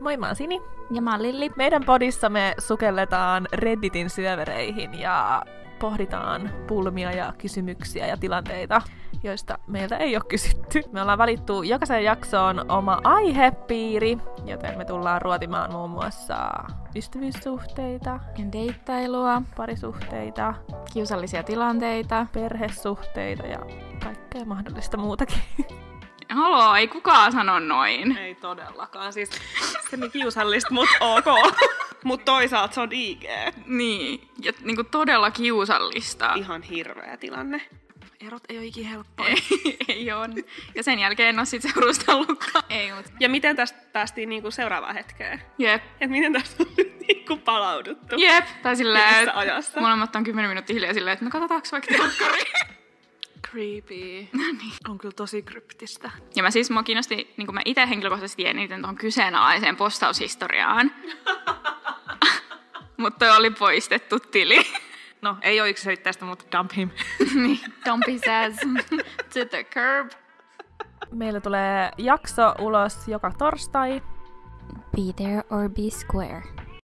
Moi, mä oon Sini. Ja mä oon Lilli. Meidän podissa me sukelletaan Redditin syövereihin ja pohditaan pulmia ja kysymyksiä ja tilanteita, joista meiltä ei ole kysytty. Me ollaan valittu jokaisen jaksoon oma aihepiiri, joten me tullaan ruotimaan muun muassa ystävyyssuhteita, Deittailua, parisuhteita, kiusallisia tilanteita, perhesuhteita ja kaikkea mahdollista muutakin. Haloo, ei kukaan sano noin. Ei todellakaan. Siis se on kiusallista, mut ok. Mut toisaalta se on IG. Niin, ja niinku todella kiusallista. Ihan hirveä tilanne. Erot ei ole ikinä helppoa. Ei on. Ja sen jälkeen en oo sit seurustellutkaan. Ei, mut. Ja miten tästä päästiin niinku seuraavaan hetkeen? Jep. Et miten tästä on nyt niinku palauduttu? Jep. Tai silleen, Missä ajassa? molemmat on 10 minuuttia hiljaa silleen, että no katsotaanko vaikka telkkari. Creepy. No niin. On kyllä tosi kryptistä. Ja mä kiinnosti, niin mä itse henkilökohtaisesti tiedän eniten tuohon kyseenalaiseen postaushistoriaan. Mutta toi oli poistettu tili. No, ei ole yksiselitteistä, mutta dump him. Niin, dump his ass to the curb. Meillä tulee jakso ulos joka torstai. Be there or be square.